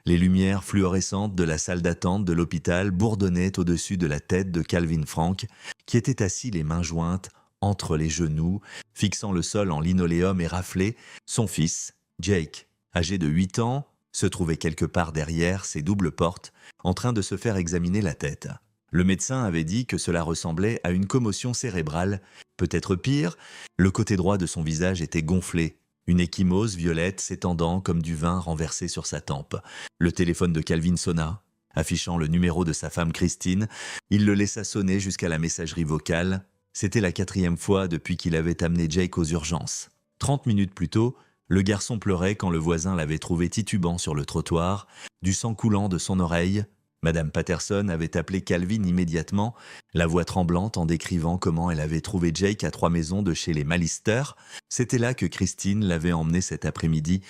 Les lumières fluorescentes de la salle d'attente de l'hôpital bourdonnaient au-dessus de la tête de Calvin Frank, qui était assis les mains jointes entre les genoux, fixant le sol en linoléum éraflé. Son fils, Jake, âgé de 8 ans, se trouvait quelque part derrière ces doubles portes, en train de se faire examiner la tête. Le médecin avait dit que cela ressemblait à une commotion cérébrale. Peut-être pire, le côté droit de son visage était gonflé, une ecchymose violette s'étendant comme du vin renversé sur sa tempe. Le téléphone de Calvin sonna, affichant le numéro de sa femme Christine. Il le laissa sonner jusqu'à la messagerie vocale. C'était la 4e fois depuis qu'il avait amené Jake aux urgences. 30 minutes plus tôt, le garçon pleurait quand le voisin l'avait trouvé titubant sur le trottoir, du sang coulant de son oreille. Madame Patterson avait appelé Calvin immédiatement, la voix tremblante en décrivant comment elle avait trouvé Jake à 3 maisons de chez les Malister. C'était là que Christine l'avait emmené cet après-midi,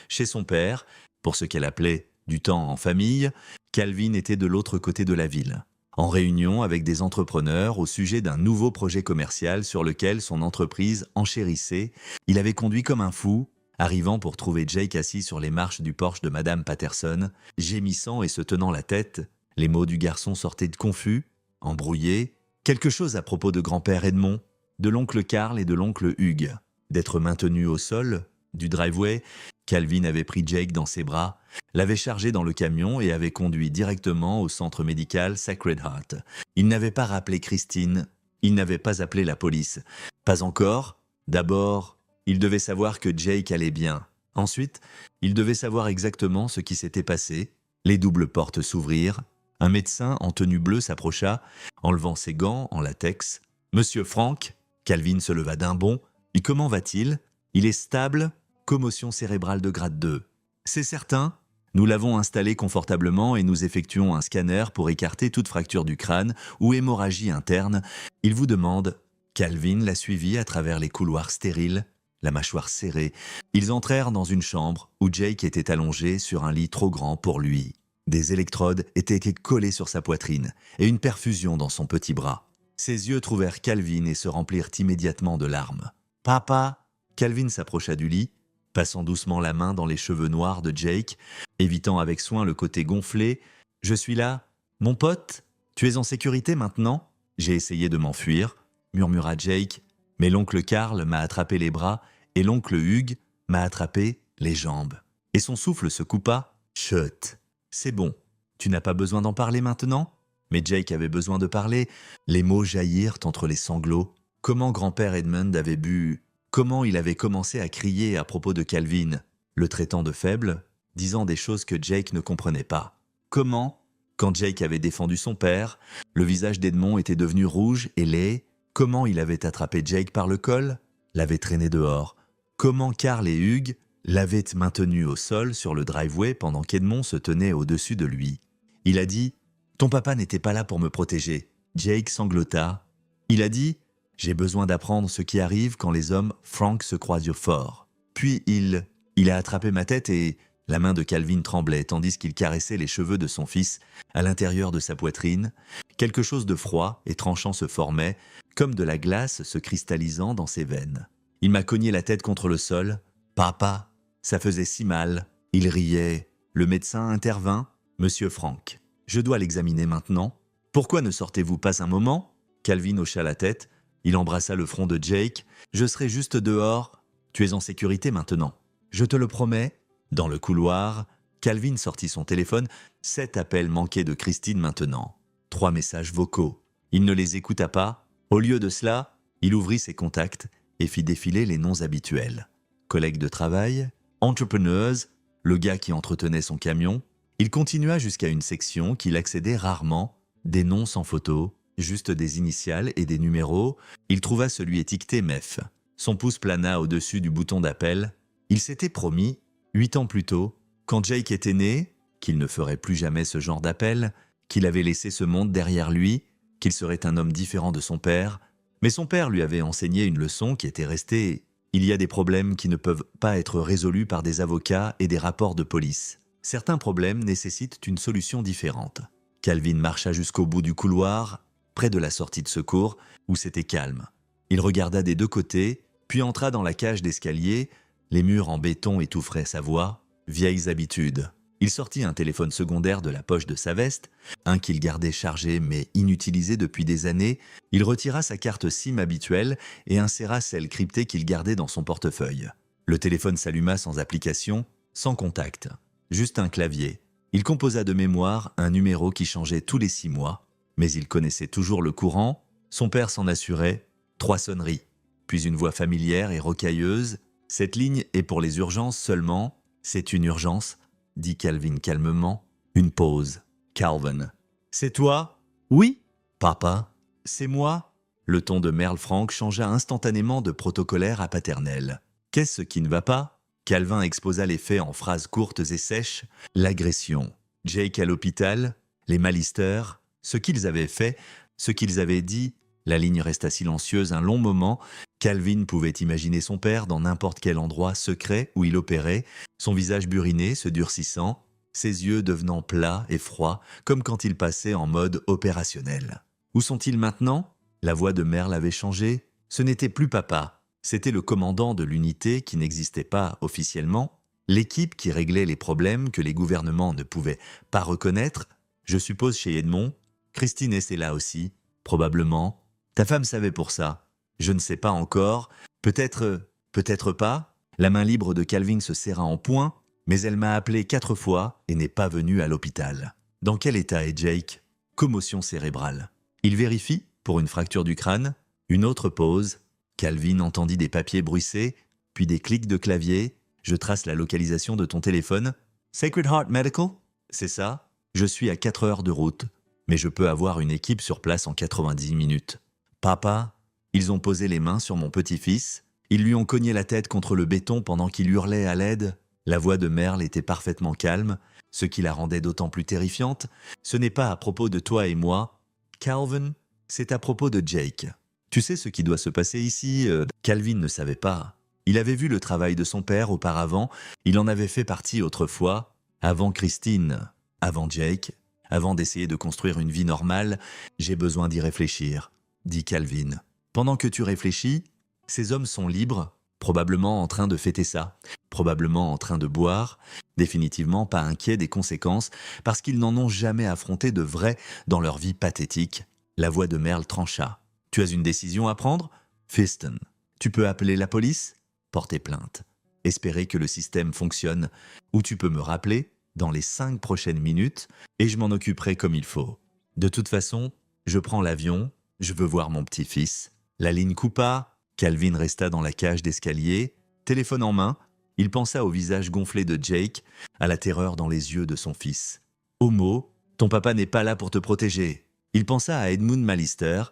chez son père, pour ce qu'elle appelait du temps en famille. Calvin était de l'autre côté de la ville, en réunion avec des entrepreneurs au sujet d'un nouveau projet commercial sur lequel son entreprise enchérissait. Il avait conduit comme un fou, arrivant pour trouver Jake assis sur les marches du porche de Madame Patterson, gémissant et se tenant la tête. Les mots du garçon sortaient de confus, embrouillés. Quelque chose à propos de grand-père Edmond, de l'oncle Karl et de l'oncle Hugues. D'être maintenu au sol, du driveway, Calvin avait pris Jake dans ses bras, l'avait chargé dans le camion et avait conduit directement au centre médical Sacred Heart. Il n'avait pas rappelé Christine, il n'avait pas appelé la police. Pas encore. D'abord, il devait savoir que Jake allait bien. Ensuite, il devait savoir exactement ce qui s'était passé. Les doubles portes s'ouvrirent. Un médecin en tenue bleue s'approcha, enlevant ses gants en latex. « Monsieur Frank ?» Calvin se leva d'un bond. « Et comment va-t-il ? Il est stable ? Commotion cérébrale de grade 2. »« C'est certain. Nous l'avons installé confortablement et nous effectuons un scanner pour écarter toute fracture du crâne ou hémorragie interne. Il vous demande... » Calvin la suivit à travers les couloirs stériles, la mâchoire serrée. Ils entrèrent dans une chambre où Jake était allongé sur un lit trop grand pour lui. Des électrodes étaient collées sur sa poitrine et une perfusion dans son petit bras. Ses yeux trouvèrent Calvin et se remplirent immédiatement de larmes. « Papa !» Calvin s'approcha du lit, passant doucement la main dans les cheveux noirs de Jake, évitant avec soin le côté gonflé. « Je suis là. Mon pote, tu es en sécurité maintenant ?» J'ai essayé de m'enfuir, murmura Jake, mais l'oncle Karl m'a attrapé les bras et l'oncle Hugues m'a attrapé les jambes. Et son souffle se coupa. « Chut, c'est bon, tu n'as pas besoin d'en parler maintenant ?» Mais Jake avait besoin de parler. Les mots jaillirent entre les sanglots. Comment grand-père Edmund avait bu, comment il avait commencé à crier à propos de Calvin, le traitant de faible, disant des choses que Jake ne comprenait pas. Comment, quand Jake avait défendu son père, le visage d'Edmond était devenu rouge et laid. Comment il avait attrapé Jake par le col, l'avait traîné dehors. Comment Karl et Hugues l'avaient maintenu au sol sur le driveway pendant qu'Edmond se tenait au-dessus de lui. Il a dit « Ton papa n'était pas là pour me protéger ». Jake sanglota. Il a dit « J'ai besoin d'apprendre ce qui arrive quand les hommes Frank se croisent au fort ». Puis il a attrapé ma tête et la main de Calvin tremblait tandis qu'il caressait les cheveux de son fils à l'intérieur de sa poitrine. Quelque chose de froid et tranchant se formait, comme de la glace se cristallisant dans ses veines. Il m'a cogné la tête contre le sol. « Papa, ça faisait si mal !» Il riait. Le médecin intervint. « Monsieur Frank, je dois l'examiner maintenant. Pourquoi ne sortez-vous pas un moment ?» Calvin hocha la tête. Il embrassa le front de Jake. « Je serai juste dehors. Tu es en sécurité maintenant. Je te le promets. » Dans le couloir, Calvin sortit son téléphone. 7 appels manqués de Christine maintenant. 3 messages vocaux. Il ne les écouta pas. Au lieu de cela, il ouvrit ses contacts et fit défiler les noms habituels. Collègues de travail, entrepreneurs, le gars qui entretenait son camion. Il continua jusqu'à une section qu'il accédait rarement, des noms sans photo, juste des initiales et des numéros. Il trouva celui étiqueté MEF. Son pouce plana au-dessus du bouton d'appel. Il s'était promis, 8 ans plus tôt, quand Jake était né, qu'il ne ferait plus jamais ce genre d'appel, qu'il avait laissé ce monde derrière lui, qu'il serait un homme différent de son père. Mais son père lui avait enseigné une leçon qui était restée. Il y a des problèmes qui ne peuvent pas être résolus par des avocats et des rapports de police. Certains problèmes nécessitent une solution différente. Calvin marcha jusqu'au bout du couloir, près de la sortie de secours, où c'était calme. Il regarda des 2 côtés, puis entra dans la cage d'escalier. Les murs en béton étoufferaient sa voix. Vieilles habitudes. Il sortit un téléphone secondaire de la poche de sa veste, un qu'il gardait chargé mais inutilisé depuis des années. Il retira sa carte SIM habituelle et inséra celle cryptée qu'il gardait dans son portefeuille. Le téléphone s'alluma sans application, sans contact, juste un clavier. Il composa de mémoire un numéro qui changeait tous les 6 mois, mais il connaissait toujours le courant. Son père s'en assurait. 3 sonneries, puis une voix familière et rocailleuse. « Cette ligne est pour les urgences seulement. C'est une urgence », dit Calvin calmement. Une pause. « Calvin. C'est toi ?»« Oui. »« Papa. C'est moi ?» Le ton de Merle Frank changea instantanément de protocolaire à paternel. « Qu'est-ce qui ne va pas ?» Calvin exposa les faits en phrases courtes et sèches. L'agression, Jake à l'hôpital, les malisters, ce qu'ils avaient fait, ce qu'ils avaient dit. La ligne resta silencieuse un long moment. Calvin pouvait imaginer son père dans n'importe quel endroit secret où il opérait, son visage buriné se durcissant, ses yeux devenant plats et froids, comme quand il passait en mode opérationnel. Où sont-ils maintenant ? La voix de Merle avait changé. Ce n'était plus papa, c'était le commandant de l'unité qui n'existait pas officiellement, l'équipe qui réglait les problèmes que les gouvernements ne pouvaient pas reconnaître. Je suppose chez Edmond. Christine était là aussi, probablement. Ta femme savait pour ça. Je ne sais pas encore. Peut-être pas. La main libre de Calvin se serra en poing, mais elle m'a appelé 4 fois et n'est pas venue à l'hôpital. Dans quel état est Jake ? Commotion cérébrale. Il vérifie, pour une fracture du crâne. Une autre pause. Calvin entendit des papiers bruissés, puis des clics de clavier. Je trace la localisation de ton téléphone. Sacred Heart Medical ? C'est ça. Je suis à 4 heures de route, mais je peux avoir une équipe sur place en 90 minutes. Papa, ils ont posé les mains sur mon petit-fils. Ils lui ont cogné la tête contre le béton pendant qu'il hurlait à l'aide. La voix de Merle était parfaitement calme, ce qui la rendait d'autant plus terrifiante. Ce n'est pas à propos de toi et moi, Calvin, c'est à propos de Jake. Tu sais ce qui doit se passer ici ? Calvin ne savait pas. Il avait vu le travail de son père auparavant, il en avait fait partie autrefois, avant Christine, avant Jake, avant d'essayer de construire une vie normale. J'ai besoin d'y réfléchir, dit Calvin. Pendant que tu réfléchis, ces hommes sont libres, probablement en train de fêter ça, probablement en train de boire, définitivement pas inquiets des conséquences, parce qu'ils n'en ont jamais affronté de vrai dans leur vie pathétique. La voix de Merle trancha. Tu as une décision à prendre ? Fiston. Tu peux appeler la police ? Porter plainte. Espérer que le système fonctionne. Ou tu peux me rappeler dans les 5 prochaines minutes et je m'en occuperai comme il faut. De toute façon, je prends l'avion, je veux voir mon petit-fils. La ligne coupa, Calvin resta dans la cage d'escalier, téléphone en main. Il pensa au visage gonflé de Jake, à la terreur dans les yeux de son fils. Homo, ton papa n'est pas là pour te protéger. Il pensa à Edmund Malister,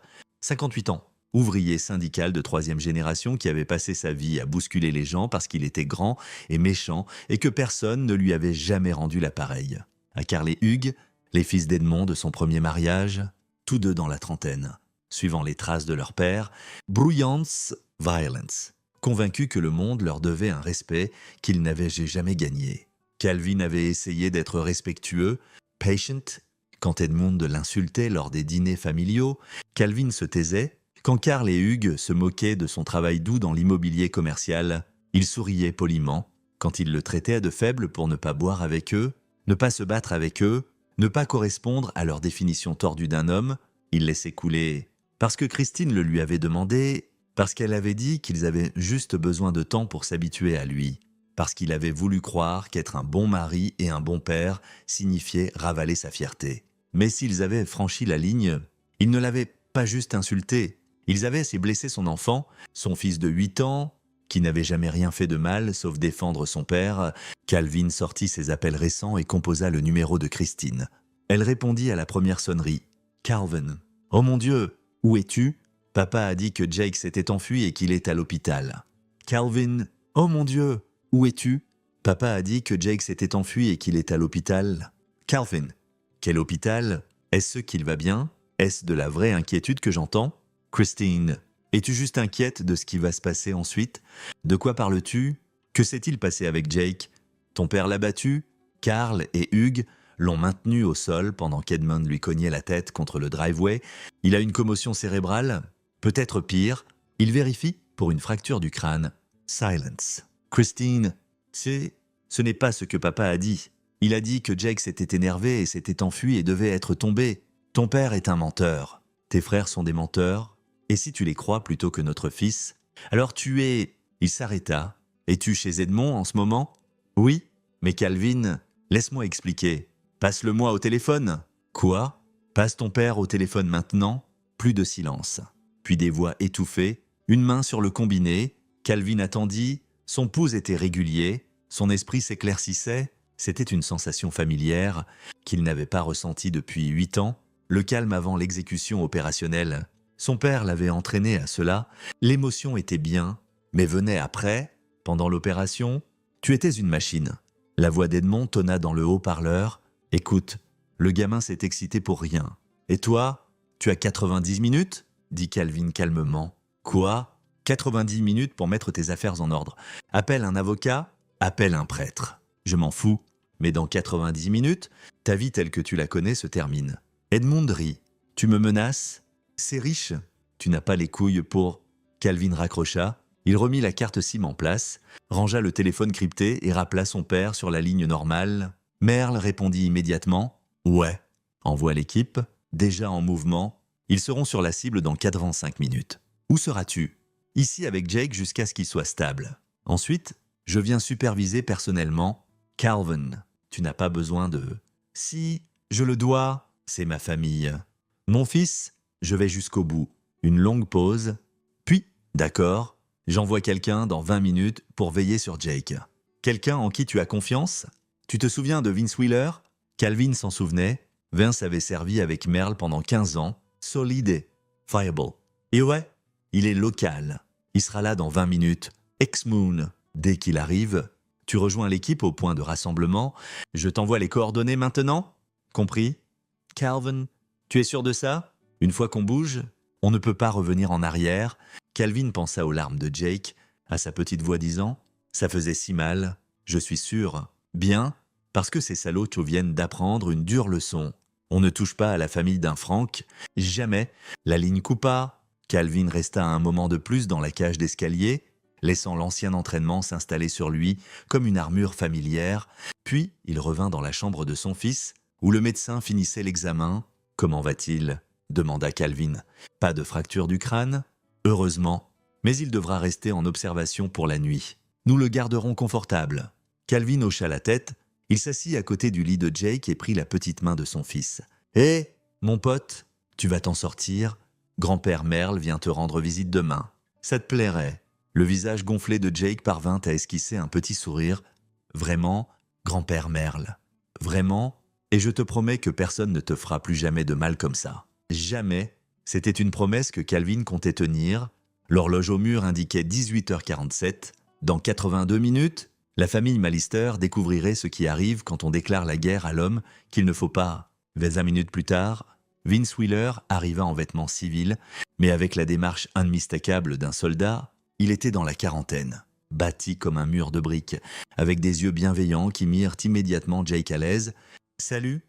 58 ans, ouvrier syndical de 3e génération qui avait passé sa vie à bousculer les gens parce qu'il était grand et méchant et que personne ne lui avait jamais rendu l'appareil. À Carl et Hugues, les fils d'Edmond de son premier mariage, tous deux dans la trentaine, suivant les traces de leur père, Brouillance Violence, convaincus que le monde leur devait un respect qu'ils n'avaient jamais gagné. Calvin avait essayé d'être respectueux, patient. Quand Edmond l'insultait lors des dîners familiaux, Calvin se taisait. Quand Carl et Hugues se moquaient de son travail doux dans l'immobilier commercial, il souriait poliment. Quand il le traitait de faible pour ne pas boire avec eux, ne pas se battre avec eux, ne pas correspondre à leur définition tordue d'un homme, il laissait couler. Parce que Christine le lui avait demandé, parce qu'elle avait dit qu'ils avaient juste besoin de temps pour s'habituer à lui, parce qu'il avait voulu croire qu'être un bon mari et un bon père signifiait ravaler sa fierté. Mais s'ils avaient franchi la ligne, ils ne l'avaient pas juste insulté. Ils avaient assez blessé son enfant, son fils de 8 ans, qui n'avait jamais rien fait de mal sauf défendre son père. Calvin sortit ses appels récents et composa le numéro de Christine. Elle répondit à la première sonnerie. « Calvin. Oh mon Dieu, où es-tu ? Papa a dit que Jake s'était enfui et qu'il est à l'hôpital. » Calvin. Oh mon Dieu, où es-tu ? Papa a dit que Jake s'était enfui et qu'il est à l'hôpital. Calvin. Quel hôpital ? Est-ce qu'il va bien ? Est-ce de la vraie inquiétude que j'entends ? Christine. Es-tu juste inquiète de ce qui va se passer ensuite ? De quoi parles-tu ? Que s'est-il passé avec Jake ? Ton père l'a battu ? Carl et Hugues l'ont maintenu au sol pendant qu'Edmund lui cognait la tête contre le driveway. Il a une commotion cérébrale ? Peut-être pire. Il vérifie pour une fracture du crâne. Silence. Christine. Ce n'est pas ce que papa a dit. Il a dit que Jake s'était énervé et s'était enfui et devait être tombé. Ton père est un menteur. Tes frères sont des menteurs. Et si tu les crois plutôt que notre fils, alors tu es... Il s'arrêta. Es-tu chez Edmond en ce moment? Oui. Mais Calvin, laisse-moi expliquer. Passe-le-moi au téléphone. Quoi? Passe ton père au téléphone maintenant. Plus de silence. Puis des voix étouffées, une main sur le combiné. Calvin attendit. Son pouls était régulier. Son esprit s'éclaircissait. C'était une sensation familière qu'il n'avait pas ressentie depuis 8 ans. Le calme avant l'exécution opérationnelle. Son père l'avait entraîné à cela. L'émotion était bien, mais venait après, pendant l'opération. Tu étais une machine. La voix d'Edmond tonna dans le haut-parleur. Écoute, le gamin s'est excité pour rien. Et toi, tu as 90 minutes? Dit Calvin calmement. Quoi? 90 minutes pour mettre tes affaires en ordre. Appelle un avocat, appelle un prêtre. Je m'en fous. Mais dans 90 minutes, ta vie telle que tu la connais se termine. Edmond rit. Tu me menaces? C'est riche. Tu n'as pas les couilles pour... Calvin raccrocha. Il remit la carte SIM en place, rangea le téléphone crypté et rappela son père sur la ligne normale. Merle répondit immédiatement. Ouais. Envoie l'équipe. Déjà en mouvement. Ils seront sur la cible dans 45 minutes. Où seras-tu? Ici avec Jake jusqu'à ce qu'il soit stable. Ensuite, je viens superviser personnellement. Calvin, tu n'as pas besoin de... Si, je le dois, c'est ma famille. Mon fils, je vais jusqu'au bout. Une longue pause. Puis, d'accord, j'envoie quelqu'un dans 20 minutes pour veiller sur Jake. Quelqu'un en qui tu as confiance? Tu te souviens de Vince Wheeler? Calvin s'en souvenait. Vince avait servi avec Merle pendant 15 ans. Solide et fiable. Et ouais, il est local. Il sera là dans 20 minutes. Ex-Moon. Dès qu'il arrive, tu rejoins l'équipe au point de rassemblement. Je t'envoie les coordonnées maintenant? Compris? Calvin, tu es sûr de ça? Une fois qu'on bouge, on ne peut pas revenir en arrière. Calvin pensa aux larmes de Jake, à sa petite voix disant « Ça faisait si mal, je suis sûr. Bien, parce que ces salauds viennent d'apprendre une dure leçon. On ne touche pas à la famille d'un Frank. Jamais. La ligne coupa. Calvin resta un moment de plus dans la cage d'escalier, laissant l'ancien entraînement s'installer sur lui comme une armure familière. Puis, il revint dans la chambre de son fils, où le médecin finissait l'examen. « Comment va-t-il » demanda Calvin. « Pas de fracture du crâne ?»« Heureusement. Mais il devra rester en observation pour la nuit. Nous le garderons confortable. » Calvin hocha la tête. Il s'assit à côté du lit de Jake et prit la petite main de son fils. « Hé, mon pote, tu vas t'en sortir. Grand-père Merle vient te rendre visite demain. Ça te plairait ?» Le visage gonflé de Jake parvint à esquisser un petit sourire. « Vraiment, grand-père Merle. Vraiment, et je te promets que personne ne te fera plus jamais de mal comme ça. » Jamais. C'était une promesse que Calvin comptait tenir. L'horloge au mur indiquait 18h47. Dans 82 minutes, la famille Malister découvrirait ce qui arrive quand on déclare la guerre à l'homme qu'il ne faut pas. 20 minutes plus tard, Vince Wheeler arriva en vêtements civils, mais avec la démarche unmistakable d'un soldat, il était dans la quarantaine, bâti comme un mur de briques, avec des yeux bienveillants qui mirent immédiatement Jake à l'aise. « Salut,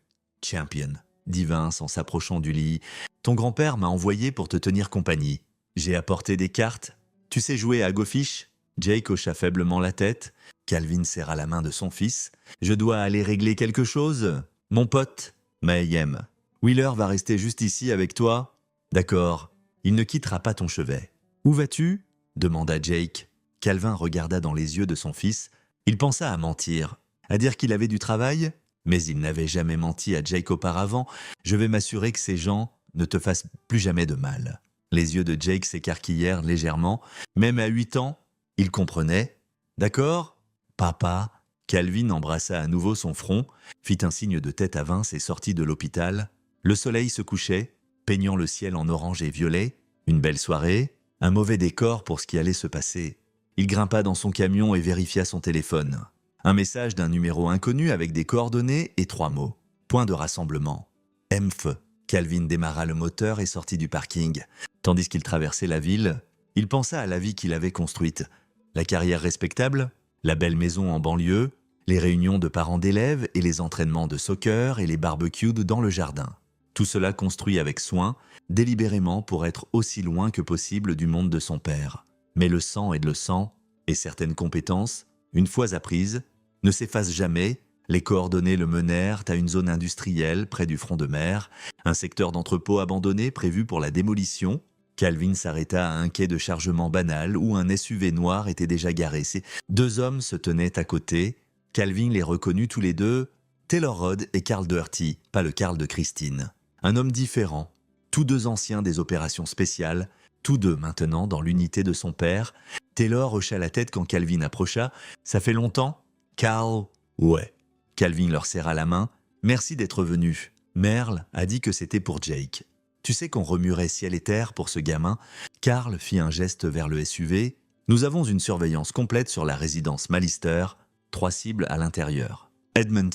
champion », dit Vince en s'approchant du lit. « Ton grand-père m'a envoyé pour te tenir compagnie. J'ai apporté des cartes. Tu sais jouer à Go Fish ?» Jake hocha faiblement la tête. Calvin serra la main de son fils. « Je dois aller régler quelque chose, mon pote. Mayhem. Wheeler va rester juste ici avec toi. D'accord. Il ne quittera pas ton chevet. Où vas-tu » demanda Jake. Calvin regarda dans les yeux de son fils. Il pensa à mentir, à dire qu'il avait du travail, mais il n'avait jamais menti à Jake auparavant. « Je vais m'assurer que ces gens ne te fassent plus jamais de mal. » Les yeux de Jake s'écarquillèrent légèrement. Même à 8 ans, il comprenait. « D'accord, papa ?» Calvin embrassa à nouveau son front, fit un signe de tête à Vince et sortit de l'hôpital. Le soleil se couchait, peignant le ciel en orange et violet. Une belle soirée, un mauvais décor pour ce qui allait se passer. Il grimpa dans son camion et vérifia son téléphone. Un message d'un numéro inconnu avec des coordonnées et 3 mots. Point de rassemblement. MF. Calvin démarra le moteur et sortit du parking. Tandis qu'il traversait la ville, il pensa à la vie qu'il avait construite. La carrière respectable, la belle maison en banlieue, les réunions de parents d'élèves et les entraînements de soccer et les barbecues dans le jardin. Tout cela construit avec soin, délibérément pour être aussi loin que possible du monde de son père. Mais le sang est le sang, et certaines compétences, une fois apprises, ne s'effacent jamais. Les coordonnées le menèrent à une zone industrielle près du front de mer, un secteur d'entrepôt abandonné prévu pour la démolition. Calvin s'arrêta à un quai de chargement banal où un SUV noir était déjà garé. Ces deux hommes se tenaient à côté. Calvin les reconnut tous les deux, Taylor Rod et Carl Doherty, pas le Carl de Christine. Un homme différent, tous deux anciens des opérations spéciales, tous deux maintenant dans l'unité de son père. Taylor hocha la tête quand Calvin approcha. « Ça fait longtemps ?» Carl, ouais. Calvin leur serra la main. « Merci d'être venu. Merle a dit que c'était pour Jake. Tu sais qu'on remuerait ciel et terre pour ce gamin ?» Carl fit un geste vers le SUV. « Nous avons une surveillance complète sur la résidence Malister, 3 cibles à l'intérieur. Edmonds,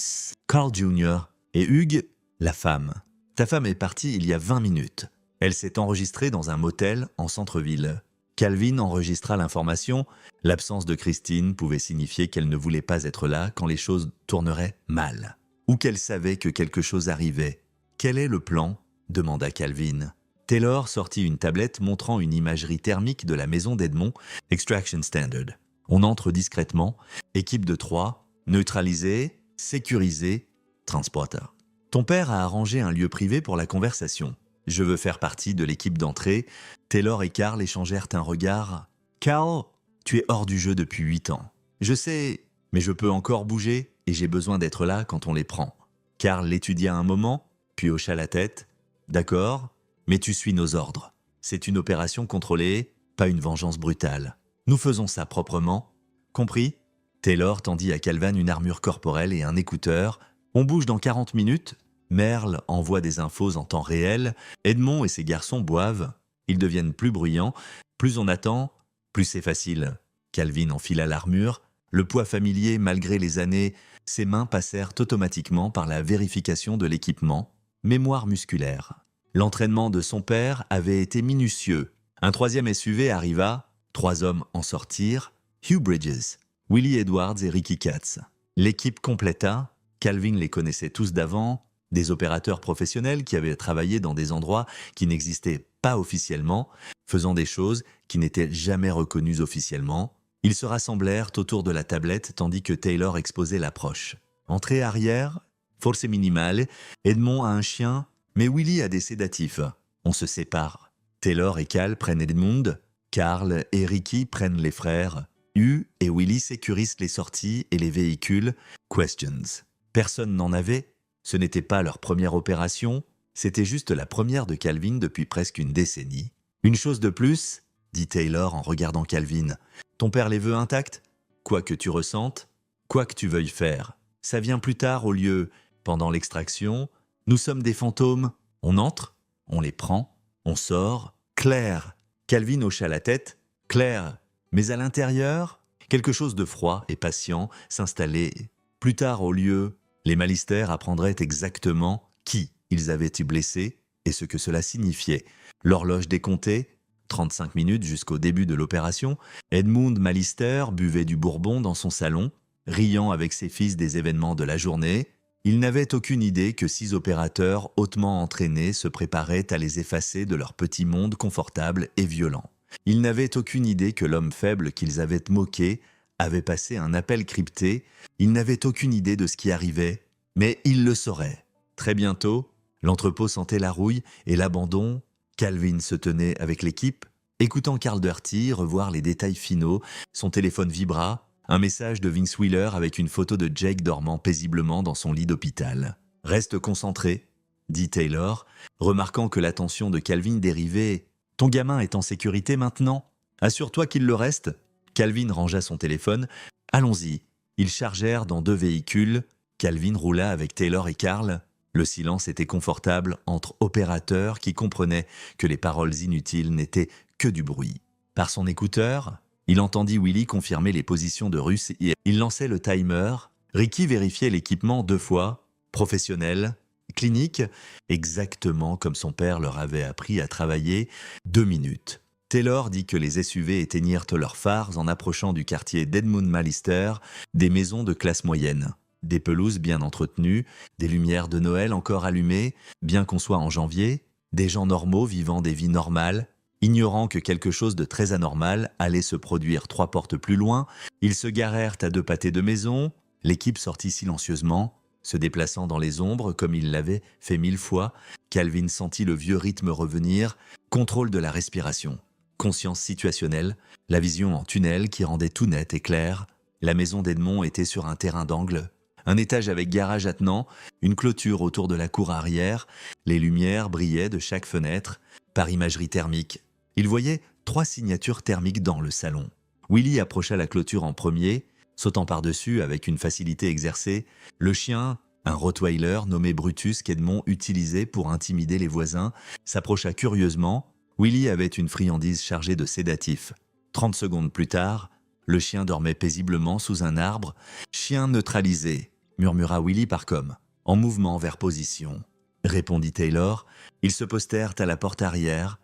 Carl Jr. et Hugues, la femme. Ta femme est partie il y a 20 minutes. Elle s'est enregistrée dans un motel en centre-ville. » Calvin enregistra l'information. L'absence de Christine pouvait signifier qu'elle ne voulait pas être là quand les choses tourneraient mal. Ou qu'elle savait que quelque chose arrivait. « Quel est le plan ?» demanda Calvin. Taylor sortit une tablette montrant une imagerie thermique de la maison d'Edmond, Extraction Standard. On entre discrètement, équipe de 3, neutralisé, sécurisé, transporter. Ton père a arrangé un lieu privé pour la conversation. Je veux faire partie de l'équipe d'entrée. Taylor et Carl échangèrent un regard. Carl, tu es hors du jeu depuis 8 ans. Je sais, mais je peux encore bouger et j'ai besoin d'être là quand on les prend. Carl l'étudia un moment, puis hocha la tête. D'accord, mais tu suis nos ordres. C'est une opération contrôlée, pas une vengeance brutale. Nous faisons ça proprement. Compris ? Taylor tendit à Calvin une armure corporelle et un écouteur. On bouge dans 40 minutes. Merle envoie des infos en temps réel. Edmond et ses garçons boivent. Ils deviennent plus bruyants. Plus on attend, plus c'est facile. Calvin enfila l'armure. Le poids familier, malgré les années, ses mains passèrent automatiquement par la vérification de l'équipement. Mémoire musculaire. L'entraînement de son père avait été minutieux. Un 3e SUV arriva. 3 hommes en sortirent. Hugh Bridges, Willie Edwards et Ricky Katz. L'équipe compléta. Calvin les connaissait tous d'avant. Des opérateurs professionnels qui avaient travaillé dans des endroits qui n'existaient pas officiellement, faisant des choses qui n'étaient jamais reconnues officiellement. Ils se rassemblèrent autour de la tablette tandis que Taylor exposait l'approche. Entrée arrière, force minimale, Edmond a un chien, mais Willie a des sédatifs. On se sépare. Taylor et Cal prennent Edmond, Carl et Ricky prennent les frères. Hugh et Willie sécurisent les sorties et les véhicules. Questions. Personne n'en avait. Ce n'était pas leur première opération, c'était juste la première de Calvin depuis presque une décennie. Une chose de plus, dit Taylor en regardant Calvin. Ton père les veut intacts ? Quoi que tu ressentes, quoi que tu veuilles faire. Ça vient plus tard au lieu, pendant l'extraction. Nous sommes des fantômes. On entre, on les prend, on sort. Claire. Calvin hocha la tête. Claire. Mais à l'intérieur, quelque chose de froid et patient s'installait. Plus tard au lieu, les Malister apprendraient exactement qui ils avaient eu blessé et ce que cela signifiait. L'horloge décomptait, 35 minutes jusqu'au début de l'opération. Edmund Malister buvait du bourbon dans son salon, riant avec ses fils des événements de la journée. Il n'avait aucune idée que 6 opérateurs hautement entraînés se préparaient à les effacer de leur petit monde confortable et violent. Il n'avait aucune idée que l'homme faible qu'ils avaient moqué avait passé un appel crypté. Il n'avait aucune idée de ce qui arrivait, mais il le saurait. Très bientôt, l'entrepôt sentait la rouille et l'abandon. Calvin se tenait avec l'équipe, écoutant Carl Doherty revoir les détails finaux. Son téléphone vibra, un message de Vince Wheeler avec une photo de Jake dormant paisiblement dans son lit d'hôpital. « Reste concentré », dit Taylor, remarquant que l'attention de Calvin dérivait. « Ton gamin est en sécurité maintenant ? Assure-toi qu'il le reste ?» Calvin rangea son téléphone. « Allons-y. » Ils chargèrent dans 2 véhicules. Calvin roula avec Taylor et Carl. Le silence était confortable entre opérateurs qui comprenaient que les paroles inutiles n'étaient que du bruit. Par son écouteur, il entendit Willie confirmer les positions de Russ et il lançait le timer. Ricky vérifiait l'équipement 2 fois, professionnel, clinique, exactement comme son père leur avait appris à travailler. 2 minutes. Taylor dit que les SUV éteignirent leurs phares en approchant du quartier d'Edmund Malister, des maisons de classe moyenne. Des pelouses bien entretenues, des lumières de Noël encore allumées, bien qu'on soit en janvier, des gens normaux vivant des vies normales, ignorant que quelque chose de très anormal allait se produire 3 portes plus loin. Ils se garèrent à 2 pâtés de maison. L'équipe sortit silencieusement, se déplaçant dans les ombres comme il l'avait fait 1000 fois. Calvin sentit le vieux rythme revenir, contrôle de la respiration, conscience situationnelle, la vision en tunnel qui rendait tout net et clair. La maison d'Edmond était sur un terrain d'angle, un étage avec garage attenant, une clôture autour de la cour arrière, les lumières brillaient de chaque fenêtre, par imagerie thermique. Il voyait 3 signatures thermiques dans le salon. Willy approcha la clôture en premier, sautant par-dessus avec une facilité exercée. Le chien, un rottweiler nommé Brutus qu'Edmond utilisait pour intimider les voisins, s'approcha curieusement. Willy avait une friandise chargée de sédatifs. 30 secondes plus tard, le chien dormait paisiblement sous un arbre. « Chien neutralisé », murmura Willy Parcom, en mouvement vers position. Répondit Taylor. Ils se postèrent à la porte arrière.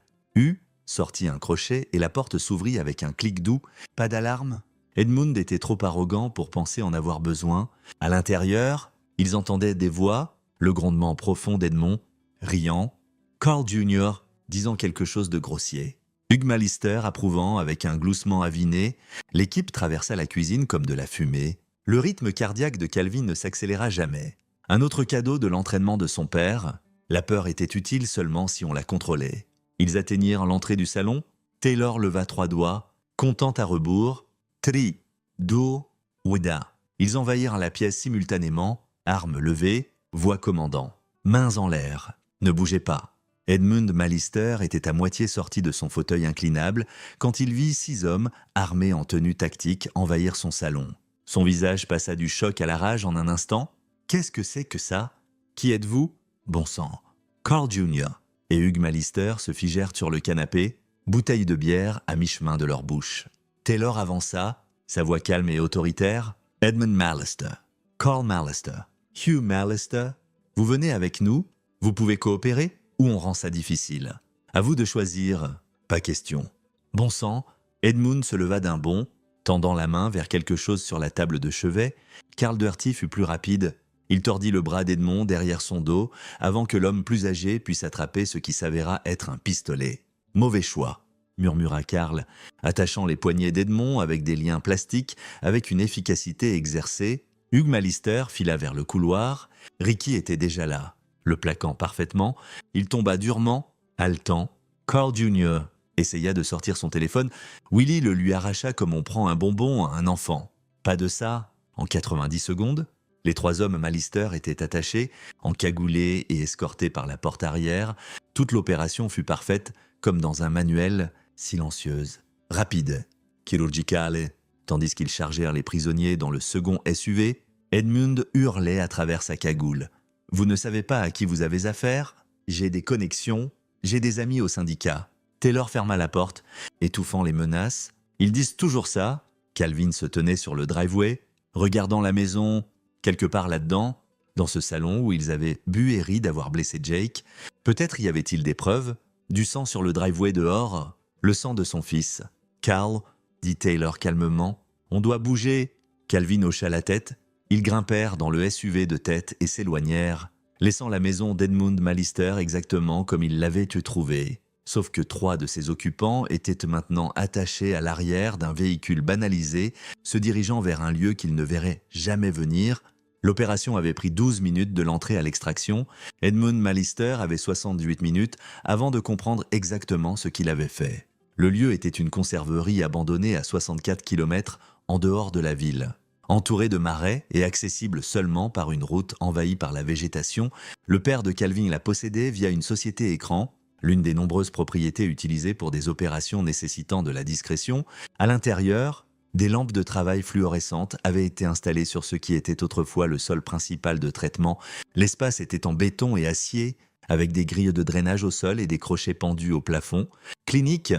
Sortit un crochet et la porte s'ouvrit avec un clic doux. Pas d'alarme. Edmund était trop arrogant pour penser en avoir besoin. À l'intérieur, ils entendaient des voix, le grondement profond d'Edmond, riant, Carl Jr. disant quelque chose de grossier. Hugh Mallister approuvant avec un gloussement aviné. L'équipe traversa la cuisine comme de la fumée. Le rythme cardiaque de Calvin ne s'accéléra jamais. Un autre cadeau de l'entraînement de son père. La peur était utile seulement si on la contrôlait. Ils atteignirent l'entrée du salon. Taylor leva 3 doigts, comptant à rebours. Tri, do, weda. Ils envahirent la pièce simultanément, armes levées, voix commandant. Mains en l'air. Ne bougez pas. Edmund Mallister était à moitié sorti de son fauteuil inclinable quand il vit 6 hommes, armés en tenue tactique, envahir son salon. Son visage passa du choc à la rage en un instant. Qu'est-ce que c'est que ça? Qui êtes-vous? Bon sang. Carl Jr. et Hugh Mallister se figèrent sur le canapé, bouteille de bière à mi-chemin de leur bouche. Taylor avança, sa voix calme et autoritaire. Edmund Mallister, Carl Mallister, Hugh Mallister, vous venez avec nous? Vous pouvez coopérer? Ou on rend ça difficile? À vous de choisir. Pas question. Bon sang, Edmund se leva d'un bond, tendant la main vers quelque chose sur la table de chevet. Carl Doherty fut plus rapide. Il tordit le bras d'Edmond derrière son dos avant que l'homme plus âgé puisse attraper ce qui s'avéra être un pistolet. Mauvais choix, murmura Carl, attachant les poignets d'Edmond avec des liens plastiques avec une efficacité exercée. Hugh Mallister fila vers le couloir. Ricky était déjà là. Le plaquant parfaitement, il tomba durement, haletant. Carl Jr. essaya de sortir son téléphone. Willy le lui arracha comme on prend un bonbon à un enfant. Pas de ça, en 90 secondes. Les 3 hommes Mallister étaient attachés, encagoulés et escortés par la porte arrière. Toute l'opération fut parfaite, comme dans un manuel, silencieuse, rapide, chirurgicale. Tandis qu'ils chargèrent les prisonniers dans le second SUV, Edmund hurlait à travers sa cagoule. « Vous ne savez pas à qui vous avez affaire? J'ai des connexions, j'ai des amis au syndicat. » Taylor ferma la porte, étouffant les menaces. « Ils disent toujours ça ?» Calvin se tenait sur le driveway, regardant la maison, quelque part là-dedans, dans ce salon où ils avaient bu et ri d'avoir blessé Jake. Peut-être y avait-il des preuves? Du sang sur le driveway dehors, le sang de son fils. « Carl, » dit Taylor calmement, « on doit bouger. » Calvin hocha la tête. Ils grimpèrent dans le SUV de tête et s'éloignèrent, laissant la maison d'Edmund Mallister exactement comme ils l'avaient trouvée. Sauf que 3 de ses occupants étaient maintenant attachés à l'arrière d'un véhicule banalisé, se dirigeant vers un lieu qu'ils ne verraient jamais venir. L'opération avait pris 12 minutes de l'entrée à l'extraction. Edmund Mallister avait 68 minutes avant de comprendre exactement ce qu'il avait fait. Le lieu était une conserverie abandonnée à 64 km en dehors de la ville. Entouré de marais et accessible seulement par une route envahie par la végétation, le père de Calvin la possédait via une société écran, l'une des nombreuses propriétés utilisées pour des opérations nécessitant de la discrétion. À l'intérieur, des lampes de travail fluorescentes avaient été installées sur ce qui était autrefois le sol principal de traitement. L'espace était en béton et acier, avec des grilles de drainage au sol et des crochets pendus au plafond. Clinique,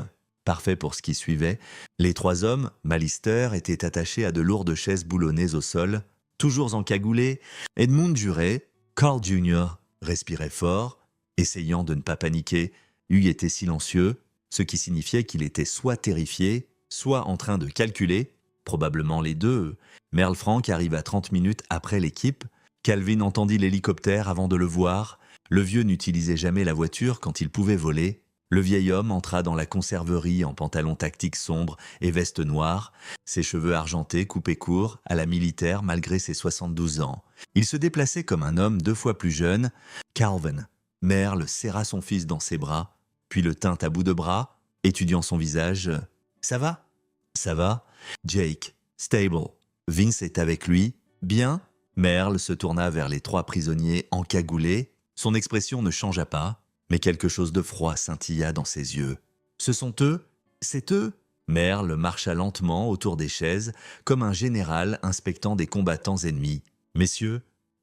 parfait pour ce qui suivait. Les 3 hommes, Mallister, étaient attachés à de lourdes chaises boulonnées au sol, toujours encagoulés. Edmund jurait. Carl Jr. respirait fort, essayant de ne pas paniquer. Hugh était silencieux, ce qui signifiait qu'il était soit terrifié, soit en train de calculer, probablement les deux. Merle Frank arriva 30 minutes après l'équipe. Calvin entendit l'hélicoptère avant de le voir. Le vieux n'utilisait jamais la voiture quand il pouvait voler. Le vieil homme entra dans la conserverie en pantalon tactique sombre et veste noire, ses cheveux argentés coupés court, à la militaire malgré ses 72 ans. Il se déplaçait comme un homme 2 fois plus jeune. Calvin. Merle serra son fils dans ses bras, puis le tint à bout de bras, étudiant son visage. « Ça va ?»« Ça va ?» Jake. Stable. Vince est avec lui. « Bien ?» Merle se tourna vers les 3 prisonniers encagoulés. Son expression ne changea pas, mais quelque chose de froid scintilla dans ses yeux. « Ce sont eux ? C'est eux ?» Merle marcha lentement autour des chaises, comme un général inspectant des combattants ennemis. « Messieurs,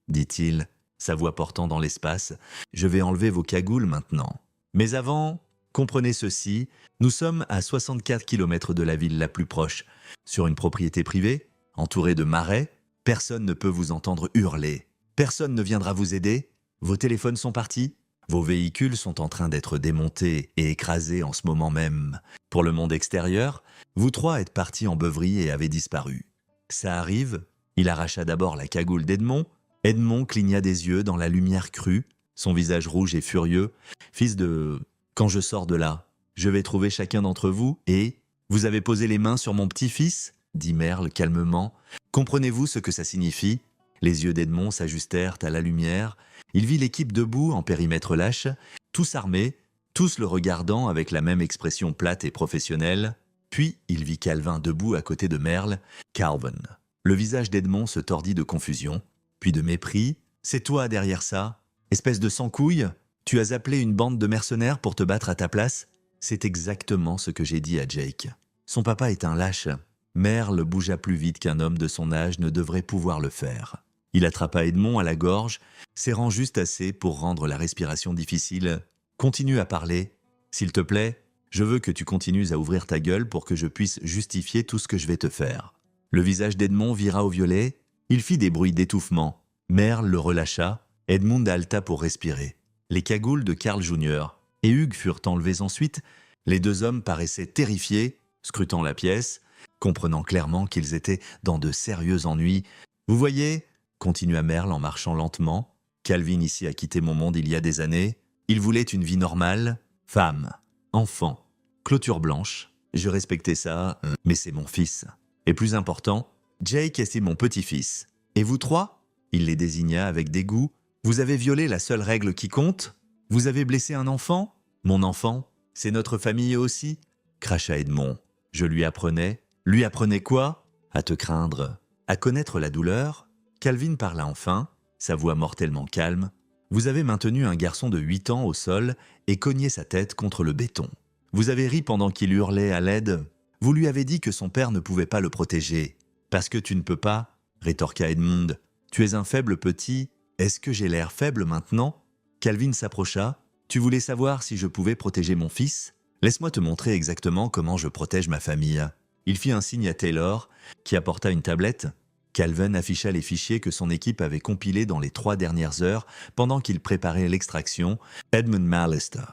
dit-il, sa voix portant dans l'espace, je vais enlever vos cagoules maintenant. Mais avant, comprenez ceci, nous sommes à 64 km de la ville la plus proche, sur une propriété privée, entourée de marais. Personne ne peut vous entendre hurler. Personne ne viendra vous aider. Vos téléphones sont partis. Vos véhicules sont en train d'être démontés et écrasés en ce moment même. Pour le monde extérieur, vous 3 êtes partis en beuverie et avez disparu. Ça arrive. » Il arracha d'abord la cagoule d'Edmond. Edmond cligna des yeux dans la lumière crue, son visage rouge et furieux. « Fils de... Quand je sors de là, je vais trouver chacun d'entre vous et... Vous avez posé les mains sur mon petit-fils ?» dit Merle calmement. « Comprenez-vous ce que ça signifie ?» Les yeux d'Edmond s'ajustèrent à la lumière. Il vit l'équipe debout en périmètre lâche, tous armés, tous le regardant avec la même expression plate et professionnelle. Puis il vit Calvin debout à côté de Merle. Calvin. Le visage d'Edmond se tordit de confusion, puis de mépris. « C'est toi derrière ça ? Espèce de sans-couille ? Tu as appelé une bande de mercenaires pour te battre à ta place ?» C'est exactement ce que j'ai dit à Jake. Son papa est un lâche. Merle bougea plus vite qu'un homme de son âge ne devrait pouvoir le faire. Il attrapa Edmond à la gorge, serrant juste assez pour rendre la respiration difficile. « Continue à parler. S'il te plaît, je veux que tu continues à ouvrir ta gueule pour que je puisse justifier tout ce que je vais te faire. » Le visage d'Edmond vira au violet. Il fit des bruits d'étouffement. Merle le relâcha. Edmond halta pour respirer. Les cagoules de Carl Jr. et Hugues furent enlevées ensuite. Les 2 hommes paraissaient terrifiés, scrutant la pièce, comprenant clairement qu'ils étaient dans de sérieux ennuis. « Vous voyez ?» continua Merle en marchant lentement. « Calvin ici a quitté mon monde il y a des années. Il voulait une vie normale. Femme, enfant, clôture blanche. Je respectais ça, mais c'est mon fils. Et plus important, Jake est mon petit-fils. Et vous 3 ?» Il les désigna avec dégoût. « Vous avez violé la seule règle qui compte ? Vous avez blessé un enfant ? Mon enfant, c'est notre famille aussi ?» cracha Edmond. « Je lui apprenais. » Lui apprenais quoi ? À te craindre. À connaître la douleur. Calvin parla enfin, sa voix mortellement calme. « Vous avez maintenu un garçon de 8 ans au sol et cogné sa tête contre le béton. Vous avez ri pendant qu'il hurlait à l'aide. Vous lui avez dit que son père ne pouvait pas le protéger. « Parce que tu ne peux pas ?» rétorqua Edmond. « Tu es un faible petit. Est-ce que j'ai l'air faible maintenant ?» Calvin s'approcha. « Tu voulais savoir si je pouvais protéger mon fils ? Laisse-moi te montrer exactement comment je protège ma famille. » Il fit un signe à Taylor, qui apporta une tablette. Calvin afficha les fichiers que son équipe avait compilés dans les 3 dernières heures pendant qu'il préparait l'extraction. « Edmund Mallister,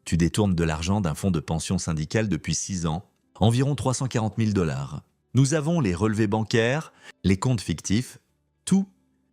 tu détournes de l'argent d'un fonds de pension syndicale depuis 6 ans, environ 340 000 $. Nous avons les relevés bancaires, les comptes fictifs, tout. »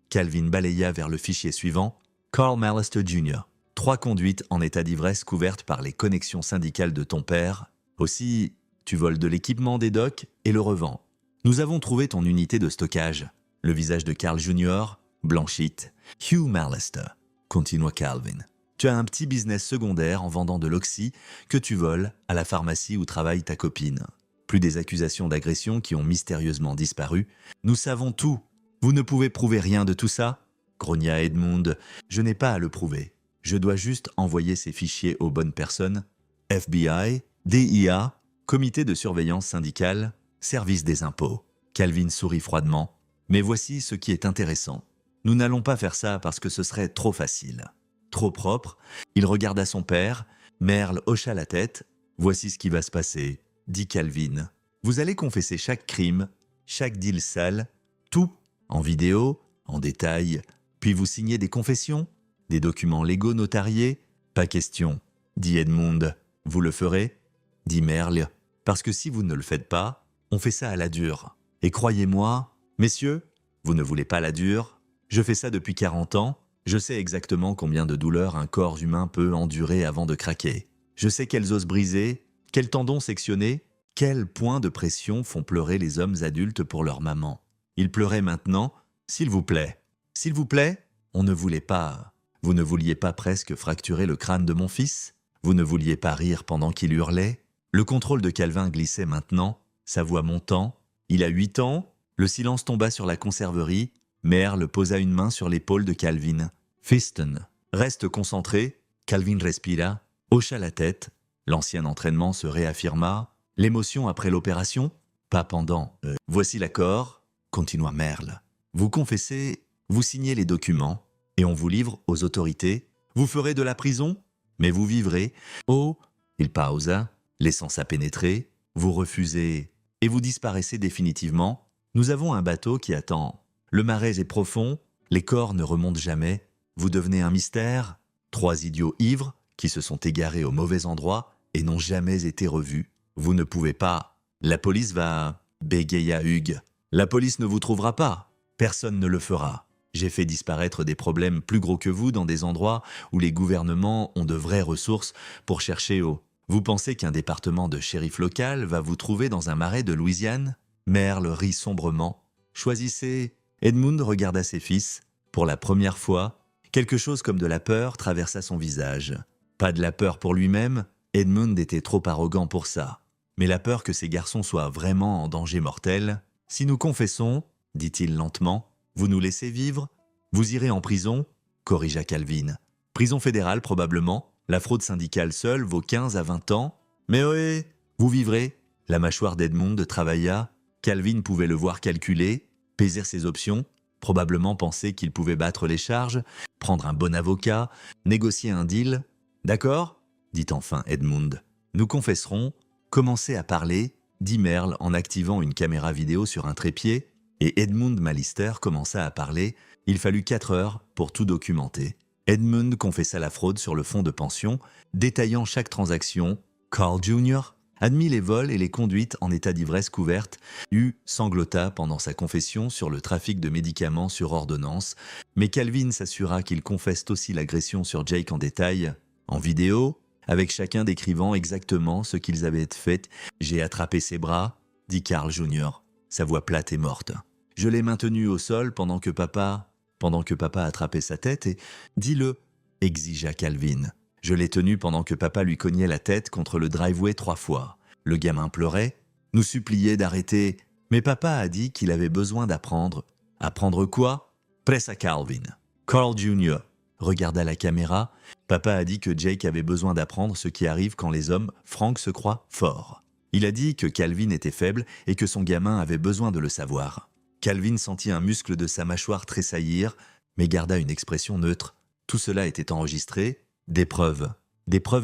Calvin balaya vers le fichier suivant. « Carl Mallister Jr. 3 conduites en état d'ivresse couvertes par les connexions syndicales de ton père. Aussi, tu voles de l'équipement des docks et le revends. Nous avons trouvé ton unité de stockage. » Le visage de Carl Jr. blanchit. « Hugh Mallister, continua Calvin. Tu as un petit business secondaire en vendant de l'oxy que tu voles à la pharmacie où travaille ta copine. Plus des accusations d'agression qui ont mystérieusement disparu. Nous savons tout. Vous ne pouvez prouver rien de tout ça ?» grogna Edmond. « Je n'ai pas à le prouver. Je dois juste envoyer ces fichiers aux bonnes personnes. FBI, DIA, Comité de surveillance syndicale, Service des impôts. » Calvin sourit froidement. « Mais voici ce qui est intéressant. Nous n'allons pas faire ça parce que ce serait trop facile. Trop propre. » Il regarda son père. Merle hocha la tête. « Voici ce qui va se passer, » dit Calvin. « Vous allez confesser chaque crime, chaque deal sale, tout, en vidéo, en détail, puis vous signez des confessions, des documents légaux notariés. » « Pas question, » dit Edmond. « Vous le ferez ?» dit Merle. « Parce que si vous ne le faites pas, on fait ça à la dure. Et croyez-moi, messieurs, vous ne voulez pas la dure. Je fais ça depuis 40 ans. Je sais exactement combien de douleurs un corps humain peut endurer avant de craquer. Je sais quels os brisés, quels tendons sectionnés, quels points de pression font pleurer les hommes adultes pour leur maman. Ils pleuraient maintenant, s'il vous plaît. S'il vous plaît, on ne voulait pas. Vous ne vouliez pas presque fracturer le crâne de mon fils? Vous ne vouliez pas rire pendant qu'il hurlait? Le contrôle de Calvin glissait maintenant, sa voix montant. Il a 8 ans. Le silence tomba sur la conserverie. Merle posa une main sur l'épaule de Calvin. Fiston, reste concentré. Calvin respira, hocha la tête. L'ancien entraînement se réaffirma. L'émotion après l'opération? Pas pendant. Voici l'accord, continua Merle. Vous confessez, vous signez les documents, et on vous livre aux autorités. Vous ferez de la prison, mais vous vivrez. Oh, il pausa, laissant ça pénétrer. Vous refusez, et vous disparaissez définitivement. Nous avons un bateau qui attend. Le marais est profond, les corps ne remontent jamais. Vous devenez un mystère. 3 idiots ivres qui se sont égarés au mauvais endroit et n'ont jamais été revus. Vous ne pouvez pas. La police va... bégaya Hugues. La police ne vous trouvera pas. Personne ne le fera. J'ai fait disparaître des problèmes plus gros que vous dans des endroits où les gouvernements ont de vraies ressources pour chercher au... Vous pensez qu'un département de shérif local va vous trouver dans un marais de Louisiane? Merle rit sombrement. Choisissez. Edmund regarda ses fils. Pour la première fois, quelque chose comme de la peur traversa son visage. Pas de la peur pour lui-même, Edmund était trop arrogant pour ça. Mais la peur que ces garçons soient vraiment en danger mortel. Si nous confessons, dit-il lentement, vous nous laissez vivre? Vous irez en prison, corrigea Calvin. Prison fédérale probablement, la fraude syndicale seule vaut 15 à 20 ans. Mais oui, vous vivrez. La mâchoire d'Edmund travailla. Calvin pouvait le voir calculer, peser ses options, probablement penser qu'il pouvait battre les charges, prendre un bon avocat, négocier un deal. D'accord, dit enfin Edmund. Nous confesserons, commencez à parler, dit Merle en activant une caméra vidéo sur un trépied, et Edmund Mallister commença à parler. Il fallut 4 heures pour tout documenter. Edmund confessa la fraude sur le fonds de pension, détaillant chaque transaction. Carl Jr. admit les vols et les conduites en état d'ivresse couverte. Hugh sanglota pendant sa confession sur le trafic de médicaments sur ordonnance, mais Calvin s'assura qu'il confesse aussi l'agression sur Jake en détail, en vidéo, avec chacun décrivant exactement ce qu'ils avaient fait. « J'ai attrapé ses bras », dit Carl Jr., sa voix plate et morte. « Je l'ai maintenu au sol pendant que papa attrapait sa tête et... »« Dis-le », exigea Calvin. « Je l'ai tenu pendant que papa lui cognait la tête contre le driveway 3 fois. Le gamin pleurait, nous suppliait d'arrêter, mais papa a dit qu'il avait besoin d'apprendre. Apprendre quoi? Pressa Calvin. Carl Jr. regarda la caméra. Papa a dit que Jake avait besoin d'apprendre ce qui arrive quand les hommes francs se croient forts. Il a dit que Calvin était faible et que son gamin avait besoin de le savoir. Calvin sentit un muscle de sa mâchoire tressaillir, mais garda une expression neutre. Tout cela était enregistré. Des preuves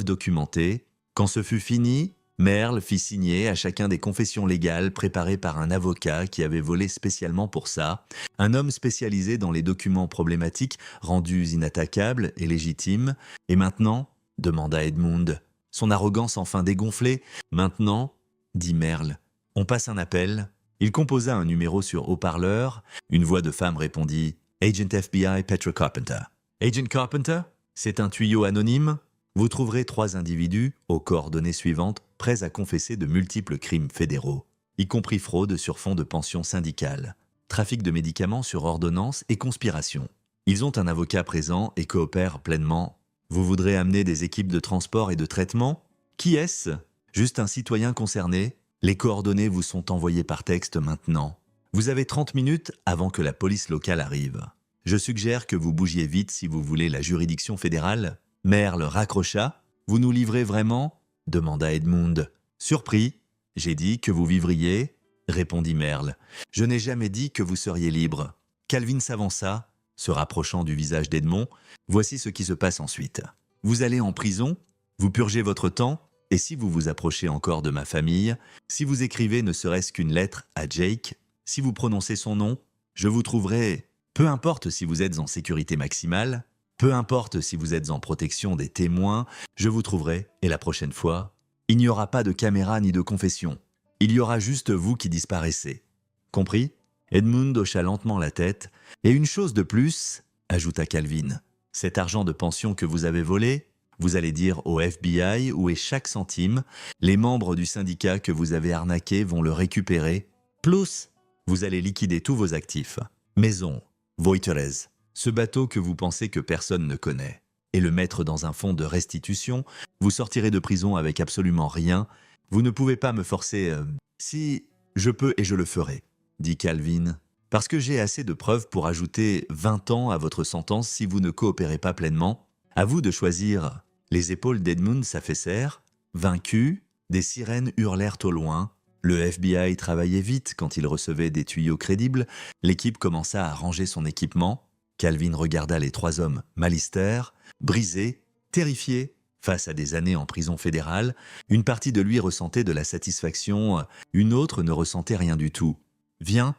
documentées. Quand ce fut fini, Merle fit signer à chacun des confessions légales préparées par un avocat qui avait volé spécialement pour ça, un homme spécialisé dans les documents problématiques rendus inattaquables et légitimes. « Et maintenant » demanda Edmund, son arrogance enfin dégonflée. « Maintenant » dit Merle. « On passe un appel. » Il composa un numéro sur haut-parleur. Une voix de femme répondit « Agent FBI Petra Carpenter. »« Agent Carpenter, c'est un tuyau anonyme. Vous trouverez 3 individus, aux coordonnées suivantes, prêts à confesser de multiples crimes fédéraux, y compris fraude sur fond de pension syndicale, trafic de médicaments sur ordonnance et conspiration. Ils ont un avocat présent et coopèrent pleinement. Vous voudrez amener des équipes de transport et de traitement? Qui est-ce? Juste un citoyen concerné? Les coordonnées vous sont envoyées par texte maintenant. Vous avez 30 minutes avant que la police locale arrive. Je suggère que vous bougiez vite si vous voulez la juridiction fédérale. » Merle raccrocha. « Vous nous livrez vraiment ?» demanda Edmund. « Surpris. J'ai dit que vous vivriez, » répondit Merle. « Je n'ai jamais dit que vous seriez libre. » Calvin s'avança, se rapprochant du visage d'Edmond. « Voici ce qui se passe ensuite. Vous allez en prison, vous purgez votre temps, et si vous vous approchez encore de ma famille, si vous écrivez ne serait-ce qu'une lettre à Jake, si vous prononcez son nom, je vous trouverai, peu importe si vous êtes en sécurité maximale, peu importe si vous êtes en protection des témoins, je vous trouverai, et la prochaine fois, il n'y aura pas de caméra ni de confession. Il y aura juste vous qui disparaissez. Compris? » Edmund hocha lentement la tête. « Et une chose de plus, ajouta Calvin, cet argent de pension que vous avez volé, Vous allez dire au FBI où est chaque centime. Les membres du syndicat que vous avez arnaqué vont le récupérer. Plus, vous allez liquider tous vos actifs. Maison, Voiteres, ce bateau que vous pensez que personne ne connaît, et le mettre dans un fonds de restitution. Vous sortirez de prison avec absolument rien. Vous ne pouvez pas me forcer. Si, je peux et je le ferai, dit Calvin. Parce que j'ai assez de preuves pour ajouter 20 ans à votre sentence si vous ne coopérez pas pleinement. À vous de choisir. Les épaules d'Edmund s'affaissèrent. Vaincu, des sirènes hurlèrent au loin. Le FBI travaillait vite quand il recevait des tuyaux crédibles. L'équipe commença à ranger son équipement. Calvin regarda les 3 hommes malistères, brisés, terrifiés, face à des années en prison fédérale. Une partie de lui ressentait de la satisfaction, une autre ne ressentait rien du tout. « Viens »,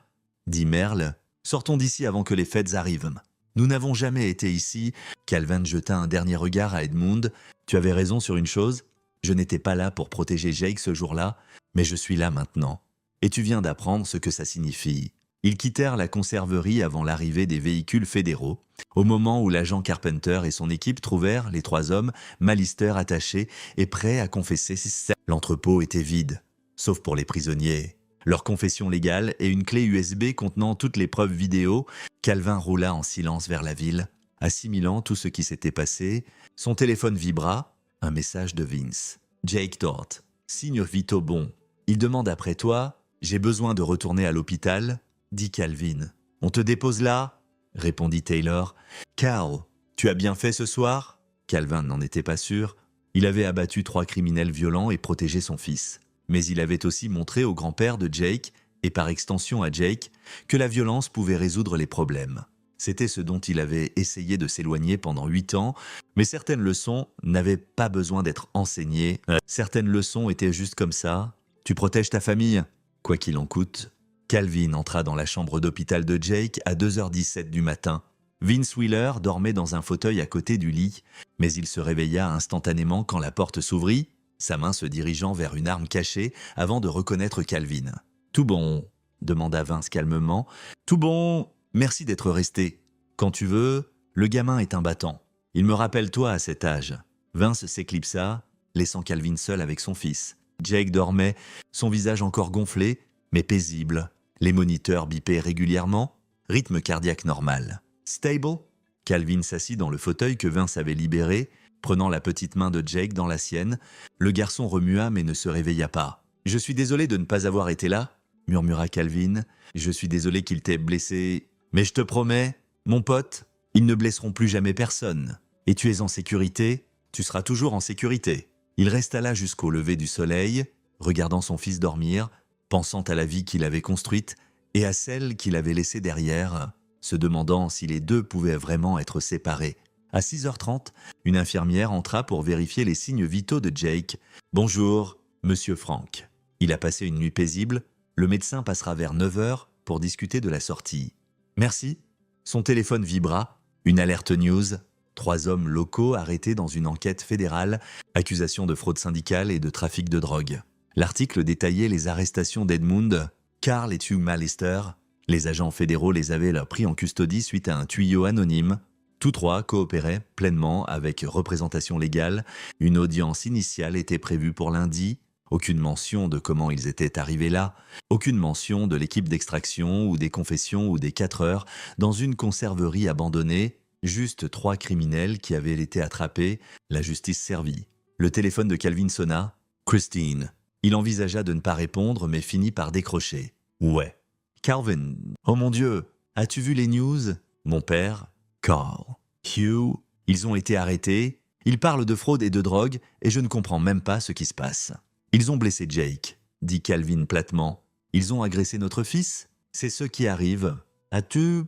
dit Merle, « sortons d'ici avant que les fêtes arrivent. » Nous n'avons jamais été ici. Calvin jeta un dernier regard à Edmund. Tu avais raison sur une chose. Je n'étais pas là pour protéger Jake ce jour-là, mais je suis là maintenant. Et tu viens d'apprendre ce que ça signifie. Ils quittèrent la conserverie avant l'arrivée des véhicules fédéraux, au moment où l'agent Carpenter et son équipe trouvèrent les 3 hommes, malisteurs attachés et prêts à confesser. L'entrepôt était vide, sauf pour les prisonniers. Leur confession légale et une clé USB contenant toutes les preuves vidéo, Calvin roula en silence vers la ville, assimilant tout ce qui s'était passé. Son téléphone vibra, un message de Vince. « Jake Dort, signe vitaux bon. Il demande après toi, j'ai besoin de retourner à l'hôpital ?» dit Calvin. « On te dépose là ?» répondit Taylor. « Carl, tu as bien fait ce soir ?» Calvin n'en était pas sûr. Il avait abattu 3 criminels violents et protégé son fils. Mais il avait aussi montré au grand-père de Jake, et par extension à Jake, que la violence pouvait résoudre les problèmes. C'était ce dont il avait essayé de s'éloigner pendant 8 ans, mais certaines leçons n'avaient pas besoin d'être enseignées. Certaines leçons étaient juste comme ça. Tu protèges ta famille, quoi qu'il en coûte. Calvin entra dans la chambre d'hôpital de Jake à 2h17 du matin. Vince Wheeler dormait dans un fauteuil à côté du lit, mais il se réveilla instantanément quand la porte s'ouvrit, sa main se dirigeant vers une arme cachée avant de reconnaître Calvin. « Tout bon ?» demanda Vince calmement. « Tout bon, merci d'être resté. Quand tu veux, le gamin est un battant. Il me rappelle toi à cet âge. » Vince s'éclipsa, laissant Calvin seul avec son fils. Jake dormait, son visage encore gonflé, mais paisible. Les moniteurs bipaient régulièrement, rythme cardiaque normal. « Stable ?» Calvin s'assit dans le fauteuil que Vince avait libéré, prenant la petite main de Jake dans la sienne. Le garçon remua mais ne se réveilla pas. « Je suis désolé de ne pas avoir été là, » murmura Calvin. « Je suis désolé qu'il t'ait blessé. Mais je te promets, mon pote, ils ne blesseront plus jamais personne. Et tu es en sécurité, tu seras toujours en sécurité. » Il resta là jusqu'au lever du soleil, regardant son fils dormir, pensant à la vie qu'il avait construite et à celle qu'il avait laissée derrière, se demandant si les deux pouvaient vraiment être séparés. À 6h30, une infirmière entra pour vérifier les signes vitaux de Jake. « Bonjour, monsieur Frank. Il a passé une nuit paisible. Le médecin passera vers 9h pour discuter de la sortie. »« Merci. » Son téléphone vibra. Une alerte news. 3 hommes locaux arrêtés dans une enquête fédérale, accusation de fraude syndicale et de trafic de drogue. L'article détaillait les arrestations d'Edmund, Carl et Hugh Mallister. Les agents fédéraux les avaient pris en custodie suite à un tuyau anonyme. Tous 3 coopéraient pleinement avec représentation légale. Une audience initiale était prévue pour lundi. Aucune mention de comment ils étaient arrivés là. Aucune mention de l'équipe d'extraction ou des confessions ou des 4 heures dans une conserverie abandonnée. Juste 3 criminels qui avaient été attrapés, la justice servie. Le téléphone de Calvin sonna. « Christine ». Il envisagea de ne pas répondre, mais finit par décrocher. « Ouais. »« Calvin. Oh mon Dieu. As-tu vu les news ?»« Mon père. »« Carl. »« Hugh. » Ils ont été arrêtés. Ils parlent de fraude et de drogue, et je ne comprends même pas ce qui se passe. « Ils ont blessé Jake, » dit Calvin platement. « Ils ont agressé notre fils ? C'est ce qui arrive. As-tu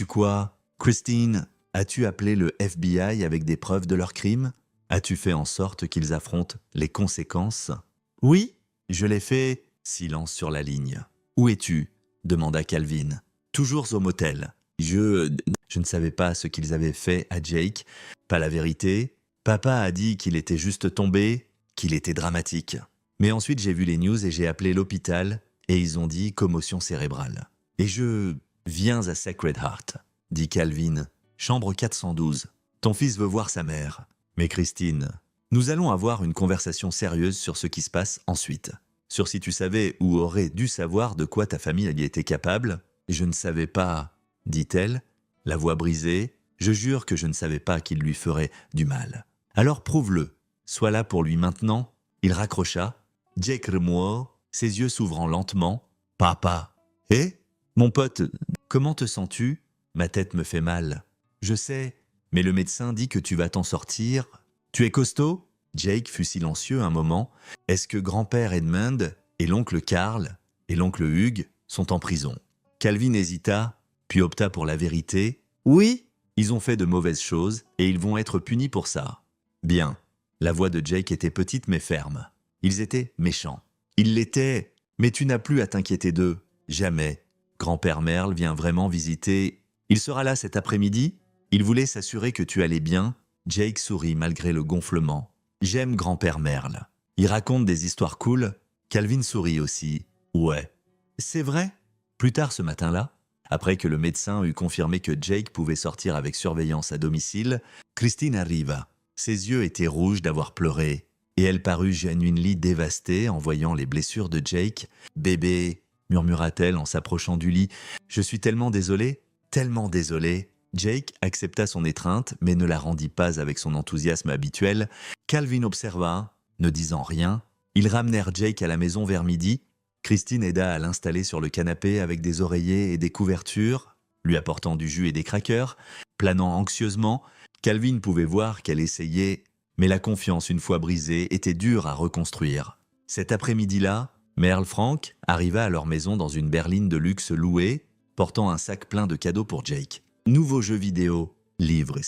quoi ? Christine, as-tu appelé le FBI avec des preuves de leur crime ? As-tu fait en sorte qu'ils affrontent les conséquences ? » « Oui, je l'ai fait. » Silence sur la ligne. « Où es-tu ? » demanda Calvin. « Toujours au motel. Je ne savais pas ce qu'ils avaient fait à Jake. Pas la vérité. Papa a dit qu'il était juste tombé, qu'il était dramatique. Mais ensuite j'ai vu les news et j'ai appelé l'hôpital et ils ont dit commotion cérébrale. Et je viens à Sacred Heart, dit Calvin. Chambre 412. Ton fils veut voir sa mère. Mais Christine, nous allons avoir une conversation sérieuse sur ce qui se passe ensuite. Sur si tu savais ou aurais dû savoir de quoi ta famille y était capable. Je ne savais pas, dit-elle, la voix brisée. Je jure que je ne savais pas qu'il lui ferait du mal. Alors prouve-le. Sois là pour lui maintenant. Il raccrocha. Jake Remoor, ses yeux s'ouvrant lentement. Papa. Eh? Mon pote, comment te sens-tu? Ma tête me fait mal. Je sais, mais le médecin dit que tu vas t'en sortir. Tu es costaud? Jake fut silencieux un moment. Est-ce que grand-père Edmund et l'oncle Karl et l'oncle Hugh sont en prison? Calvin hésita, puis opta pour la vérité. Oui, ils ont fait de mauvaises choses et ils vont être punis pour ça. Bien. La voix de Jake était petite mais ferme. Ils étaient méchants. Ils l'étaient, mais tu n'as plus à t'inquiéter d'eux. Jamais. Grand-père Merle vient vraiment visiter. Il sera là cet après-midi? Il voulait s'assurer que tu allais bien. Jake sourit malgré le gonflement. J'aime grand-père Merle. Il raconte des histoires cool. Calvin sourit aussi. Ouais. C'est vrai? Plus tard ce matin-là, après que le médecin eut confirmé que Jake pouvait sortir avec surveillance à domicile, Christine arriva. Ses yeux étaient rouges d'avoir pleuré, et elle parut genuinely dévastée en voyant les blessures de Jake. « Bébé !» murmura-t-elle en s'approchant du lit. « Je suis tellement désolée, tellement désolée. » Jake accepta son étreinte, mais ne la rendit pas avec son enthousiasme habituel. Calvin observa, ne disant rien. Ils ramenèrent Jake à la maison vers midi. Christine aida à l'installer sur le canapé avec des oreillers et des couvertures, lui apportant du jus et des crackers. Planant anxieusement, Calvin pouvait voir qu'elle essayait, mais la confiance, une fois brisée, était dure à reconstruire. Cet après-midi-là, Merle Frank arriva à leur maison dans une berline de luxe louée, portant un sac plein de cadeaux pour Jake. Nouveaux jeux vidéo, livres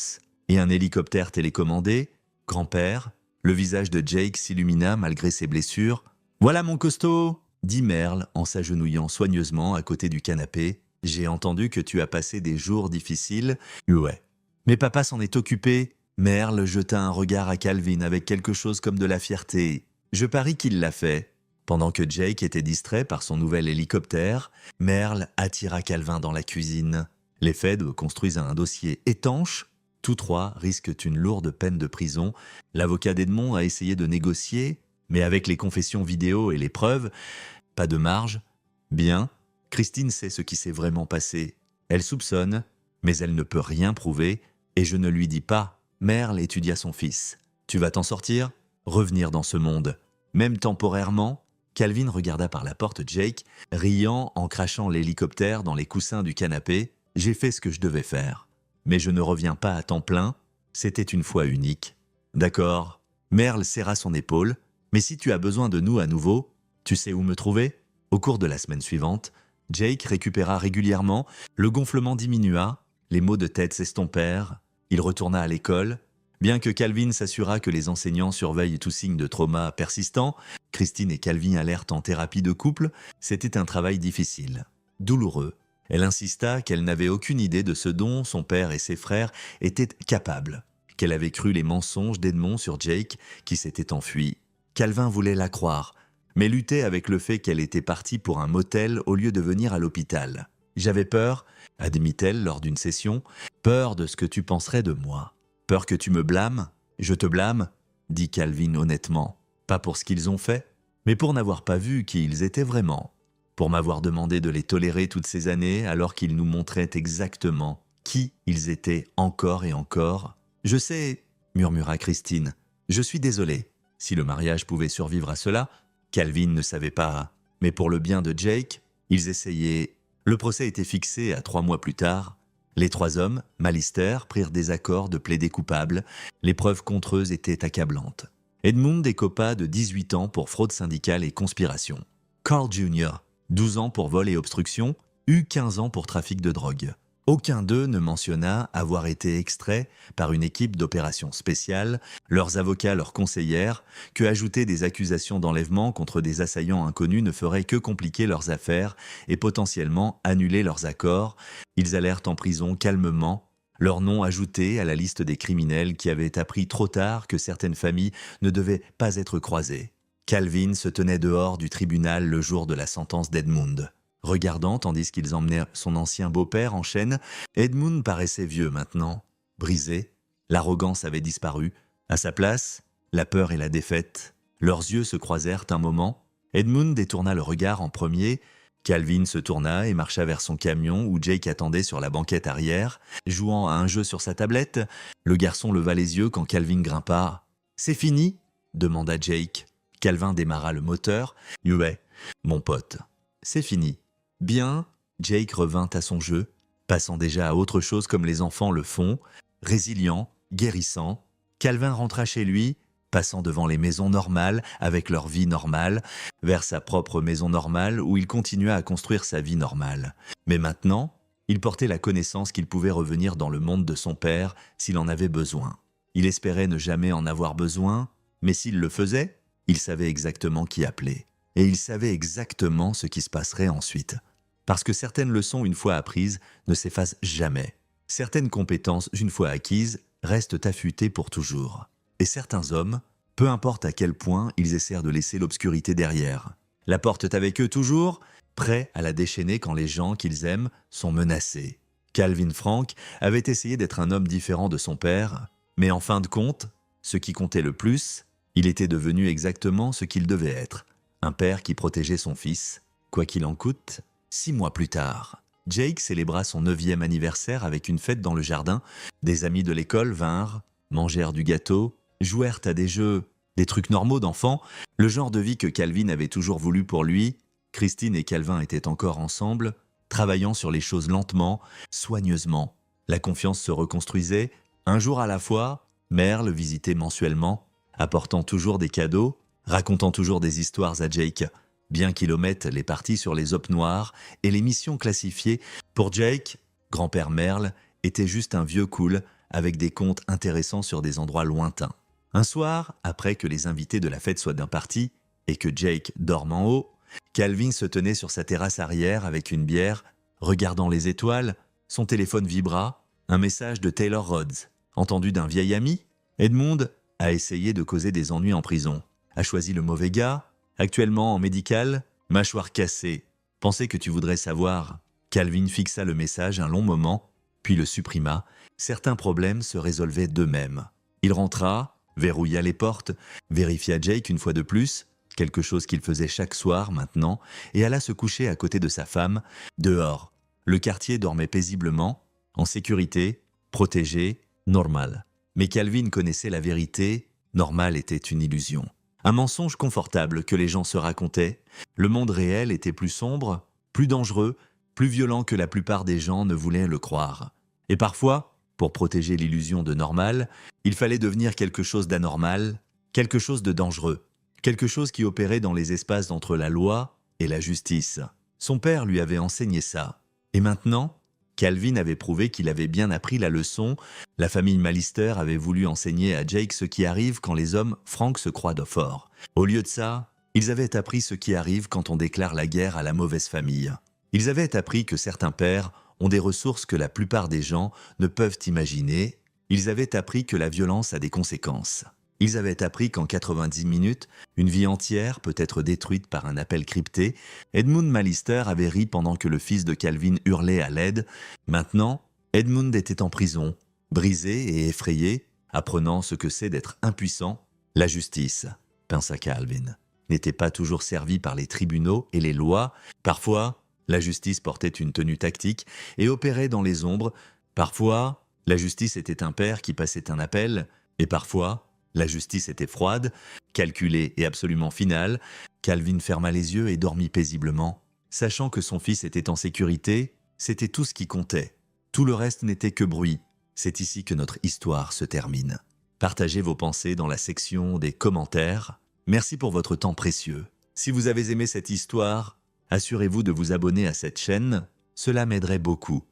et un hélicoptère télécommandé. Grand-père, le visage de Jake s'illumina malgré ses blessures. « Voilà mon costaud !» dit Merle en s'agenouillant soigneusement à côté du canapé. « J'ai entendu que tu as passé des jours difficiles. » « Ouais. » « Mais papa s'en est occupé. » Merle jeta un regard à Calvin avec quelque chose comme de la fierté. « Je parie qu'il l'a fait. » Pendant que Jake était distrait par son nouvel hélicoptère, Merle attira Calvin dans la cuisine. Les Feds construisent un dossier étanche. Tous trois risquent une lourde peine de prison. L'avocat d'Edmond a essayé de négocier, mais avec les confessions vidéo et les preuves, pas de marge. Bien, Christine sait ce qui s'est vraiment passé. Elle soupçonne, mais elle ne peut rien prouver, et je ne lui dis pas. Merle étudia son fils. Tu vas t'en sortir? Revenir dans ce monde. Même temporairement? Calvin regarda par la porte Jake, riant en crachant l'hélicoptère dans les coussins du canapé. J'ai fait ce que je devais faire. Mais je ne reviens pas à temps plein. C'était une fois unique. D'accord. Merle serra son épaule. Mais si tu as besoin de nous à nouveau, tu sais où me trouver? Au cours de la semaine suivante, Jake récupéra régulièrement, le gonflement diminua, les maux de tête s'estompèrent, il retourna à l'école. Bien que Calvin s'assura que les enseignants surveillent tout signe de trauma persistant, Christine et Calvin allèrent en thérapie de couple. C'était un travail difficile, douloureux. Elle insista qu'elle n'avait aucune idée de ce dont son père et ses frères étaient capables, qu'elle avait cru les mensonges d'Edmond sur Jake qui s'était enfui. Calvin voulait la croire, mais luttait avec le fait qu'elle était partie pour un motel au lieu de venir à l'hôpital. « J'avais peur, » admit-elle lors d'une session, « peur de ce que tu penserais de moi. Peur que tu me blâmes? Je te blâme, » dit Calvin honnêtement. Pas pour ce qu'ils ont fait, mais pour n'avoir pas vu qui ils étaient vraiment. Pour m'avoir demandé de les tolérer toutes ces années alors qu'ils nous montraient exactement qui ils étaient encore et encore. « Je sais, » murmura Christine, « je suis désolée. Si le mariage pouvait survivre à cela, Calvin ne savait pas. Mais pour le bien de Jake, ils essayaient. Le procès était fixé à 3 mois plus tard. Les 3 hommes, Malister, prirent des accords de plaider coupables. Les preuves contre eux étaient accablantes. Edmund écopa de 18 ans pour fraude syndicale et conspiration. Carl Jr., 12 ans pour vol et obstruction, eut 15 ans pour trafic de drogue. Aucun d'eux ne mentionna avoir été extrait par une équipe d'opérations spéciales. Leurs avocats leur conseillèrent que ajouter des accusations d'enlèvement contre des assaillants inconnus ne ferait que compliquer leurs affaires et potentiellement annuler leurs accords. Ils allèrent en prison calmement, leur nom ajouté à la liste des criminels qui avaient appris trop tard que certaines familles ne devaient pas être croisées. Calvin se tenait dehors du tribunal le jour de la sentence d'Edmund. Regardant tandis qu'ils emmenaient son ancien beau-père en chaîne, Edmund paraissait vieux maintenant, brisé. L'arrogance avait disparu, À sa place, la peur et la défaite. Leurs yeux se croisèrent un moment. Edmund détourna le regard en premier. Calvin se tourna et marcha vers son camion où Jake attendait sur la banquette arrière. Jouant à un jeu sur sa tablette, le garçon leva les yeux quand Calvin grimpa. « C'est fini ?» demanda Jake. Calvin démarra le moteur. « Ouais, mon pote, c'est fini. » Bien, Jake revint à son jeu, passant déjà à autre chose comme les enfants le font, résilient, guérissant. Calvin rentra chez lui, passant devant les maisons normales avec leur vie normale, vers sa propre maison normale où il continua à construire sa vie normale. Mais maintenant, il portait la connaissance qu'il pouvait revenir dans le monde de son père s'il en avait besoin. Il espérait ne jamais en avoir besoin, mais s'il le faisait, il savait exactement qui appeler. Et il savait exactement ce qui se passerait ensuite. Parce que certaines leçons, une fois apprises, ne s'effacent jamais. Certaines compétences, une fois acquises, restent affûtées pour toujours. Et certains hommes, peu importe à quel point ils essayent de laisser l'obscurité derrière, la portent avec eux toujours, prêts à la déchaîner quand les gens qu'ils aiment sont menacés. Calvin Frank avait essayé d'être un homme différent de son père, mais en fin de compte, ce qui comptait le plus, il était devenu exactement ce qu'il devait être. Un père qui protégeait son fils, quoi qu'il en coûte. 6 mois plus tard, Jake célébra son 9e anniversaire avec une fête dans le jardin. Des amis de l'école vinrent, mangèrent du gâteau, jouèrent à des jeux, des trucs normaux d'enfants, le genre de vie que Calvin avait toujours voulu pour lui. Christine et Calvin étaient encore ensemble, travaillant sur les choses lentement, soigneusement. La confiance se reconstruisait, un jour à la fois. Merle visitait mensuellement, apportant toujours des cadeaux, racontant toujours des histoires à Jake. Bien qu'il omette les parties sur les opes noires et les missions classifiées, pour Jake, grand-père Merle était juste un vieux cool avec des contes intéressants sur des endroits lointains. Un soir, après que les invités de la fête soient d'un parti et que Jake dorme en haut, Calvin se tenait sur sa terrasse arrière avec une bière, regardant les étoiles. Son téléphone vibra, un message de Taylor Rhodes. Entendu d'un vieil ami, Edmund a essayé de causer des ennuis en prison. A choisi le mauvais gars, actuellement en médical, mâchoire cassée. Pensais que tu voudrais savoir. Calvin fixa le message un long moment, puis le supprima. Certains problèmes se résolvaient d'eux-mêmes. Il rentra, verrouilla les portes, vérifia Jake une fois de plus, quelque chose qu'il faisait chaque soir maintenant, et alla se coucher à côté de sa femme, dehors. Le quartier dormait paisiblement, en sécurité, protégé, normal. Mais Calvin connaissait la vérité, normal était une illusion. Un mensonge confortable que les gens se racontaient. Le monde réel était plus sombre, plus dangereux, plus violent que la plupart des gens ne voulaient le croire. Et parfois, pour protéger l'illusion de normal, il fallait devenir quelque chose d'anormal, quelque chose de dangereux, quelque chose qui opérait dans les espaces entre la loi et la justice. Son père lui avait enseigné ça. Et maintenant, Calvin avait prouvé qu'il avait bien appris la leçon. La famille Malister avait voulu enseigner à Jake ce qui arrive quand les hommes francs se croient forts. Au lieu de ça, ils avaient appris ce qui arrive quand on déclare la guerre à la mauvaise famille. Ils avaient appris que certains pères ont des ressources que la plupart des gens ne peuvent imaginer. Ils avaient appris que la violence a des conséquences. Ils avaient appris qu'en 90 minutes, une vie entière peut être détruite par un appel crypté. Edmund Malister avait ri pendant que le fils de Calvin hurlait à l'aide. Maintenant, Edmund était en prison, brisé et effrayé, apprenant ce que c'est d'être impuissant. La justice, pensa Calvin, n'était pas toujours servie par les tribunaux et les lois. Parfois, la justice portait une tenue tactique et opérait dans les ombres. Parfois, la justice était un père qui passait un appel, et parfois, la justice était froide, calculée et absolument finale. Calvin ferma les yeux et dormit paisiblement. Sachant que son fils était en sécurité, c'était tout ce qui comptait. Tout le reste n'était que bruit. C'est ici que notre histoire se termine. Partagez vos pensées dans la section des commentaires. Merci pour votre temps précieux. Si vous avez aimé cette histoire, assurez-vous de vous abonner à cette chaîne. Cela m'aiderait beaucoup.